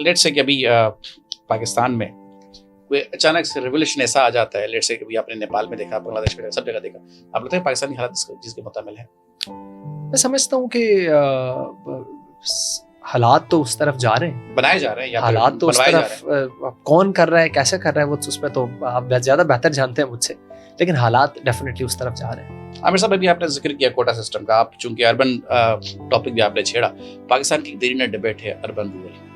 Late سے کہ ابھی پاکستان میں کوئی اچانک سے ریولیوشن ایسا آ جاتا ہے، لیٹ سے کہ آپ نے نیپال میں دیکھا، بنگلہ دیش میں دیکھا، سب جگہ دیکھا، آپ لگتا ہے پاکستانی حالات جس کے متعمل ہے؟ میں سمجھتا ہوں کہ حالات تو اس طرف جا رہے ہیں، بنائے جا رہے ہیں یا حالات تو اس بنوائے جا طرف کون کر رہا ہے، کیسے کر رہا ہے، وہ اس میں تو آپ زیادہ بہتر جانتے ہیں مجھ سے، لیکن حالات ڈیفینیٹلی اس طرف جا رہے ہیں۔ عامر صاحب ابھی آپ نے ذکر کیا کوٹا سسٹم کا، آپ چونکہ اربن ٹاپک بھی آپ نے چھیڑا، پاکستان کی دیرینہ ڈیبیٹ ہے اربن رورل،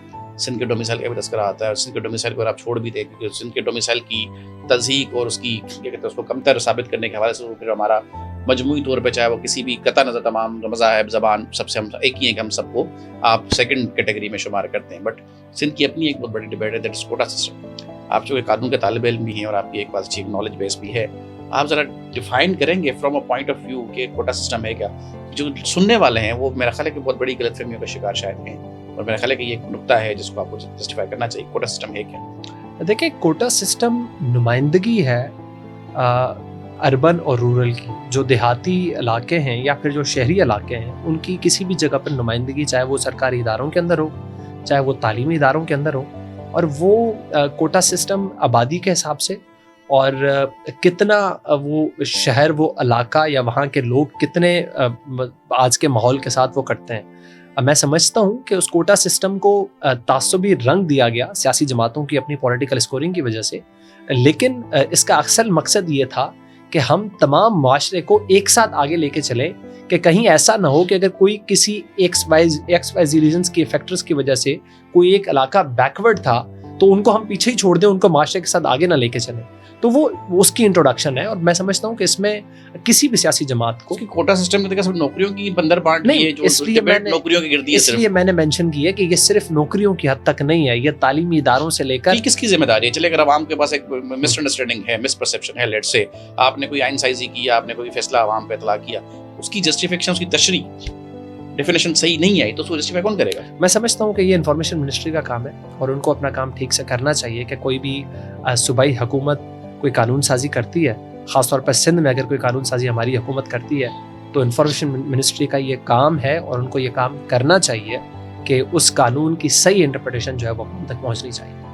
سندھ کے ڈومیسائل کا بھی تذکرہ آتا ہے، اور سندھ کے ڈومیسائل کو آپ چھوڑ بھی دیں کیونکہ سندھ کے ڈومیسائل کی تضحیق اور اس کی کیا کہتے ہیں اس کو کمتر ثابت کرنے کے حوالے سے پھر ہمارا مجموعی طور پہ چاہے وہ کسی بھی قطع نظر تمام مذاہب زبان سب سے ہم ایک ہی ہیں کہ ہم سب کو آپ سیکنڈ کیٹیگری میں شمار کرتے ہیں، بٹ سندھ کی اپنی ایک بہت بڑی ڈیبیٹ ہے، دیٹ از کوٹا سسٹم۔ آپ چونکہ قانون کے طالب علم بھی ہیں اور آپ کی ایک بات اچھی نالج بیس بھی ہے، آپ ذرا ڈیفائن کریں گے from a point of view کہ کوٹا سسٹم ہے کیا؟ جو سننے والے ہیں وہ میرا خیال ہے کہ بہت بڑی غلط فہمیوں کا شکار شاید ہیں، اور میرا خیال ہے کہ یہ ایک نقطہ ہے جس کو آپ کو جسٹیفائی کرنا چاہیے۔ کوٹا سسٹم ہے کیا؟ دیکھیں، کوٹا سسٹم نمائندگی ہے اربن اور رورل کی، جو دیہاتی علاقے ہیں یا پھر جو شہری علاقے ہیں ان کی کسی بھی جگہ پر نمائندگی، چاہے وہ سرکاری اداروں کے اندر ہو، چاہے وہ تعلیمی اداروں کے اندر ہو، اور وہ کوٹا سسٹم آبادی کے حساب سے اور کتنا وہ شہر، وہ علاقہ یا وہاں کے لوگ کتنے آج کے ماحول کے ساتھ وہ کرتے ہیں۔ میں سمجھتا ہوں کہ اس کوٹا سسٹم کو تعصبی رنگ دیا گیا سیاسی جماعتوں کی اپنی پولیٹیکل اسکورنگ کی وجہ سے، لیکن اس کا اصل مقصد یہ تھا کہ ہم تمام معاشرے کو ایک ساتھ آگے لے کے چلیں، کہ کہیں ایسا نہ ہو کہ اگر کوئی کسی ایکس وائی ریزنس کے فیکٹرز کی وجہ سے کوئی ایک علاقہ بیکورڈ تھا تو ان کو ہم پیچھے ہی چھوڑ دیں، ان کو معاشرے کے ساتھ آگے نہ لے کے چلیں۔ تو وہ اس کی انٹروڈکشن ہے، اور میں سمجھتا ہوں کہ اس میں کسی بھی سیاسی جماعت کو کوٹا سسٹم میں صرف نوکریوں کی بندر بانٹ نہیں، ہے، جو اس لیے نوکریوں کی گردی ہے، اس لیے میں نے مینشن کی ہے کہ یہ صرف نوکریوں کی حد تک نہیں ہے، یہ تعلیمی اداروں سے لے کر کس کی ذمہ داری ہے؟ چلے اگر عوام کے پاس ایک مس انڈرسٹینڈنگ ہے، مس پرسیپشن ہے، لیٹ سے آپ نے کوئی آئین سازی کی، آپ نے کوئی فیصلہ عوام پہ اطلاع کیا، اس کی جسٹیفیکشن، اس کی تشریح، ڈیفینیشن صحیح نہیں آئی تو اس کو جسٹیفائی کون کرے گا؟ میں سمجھتا ہوں کہ یہ انفارمیشن منسٹری کا کام ہے، اور ان کو اپنا کام ٹھیک سے کرنا چاہیے کہ کوئی بھی صوبائی حکومت کوئی قانون سازی کرتی ہے، خاص طور پر سندھ میں اگر کوئی قانون سازی ہماری حکومت کرتی ہے تو انفارمیشن منسٹری کا یہ کام ہے، اور ان کو یہ کام کرنا چاہیے کہ اس قانون کی صحیح انٹرپریٹیشن جو ہے وہ ہم تک پہنچنی چاہیے۔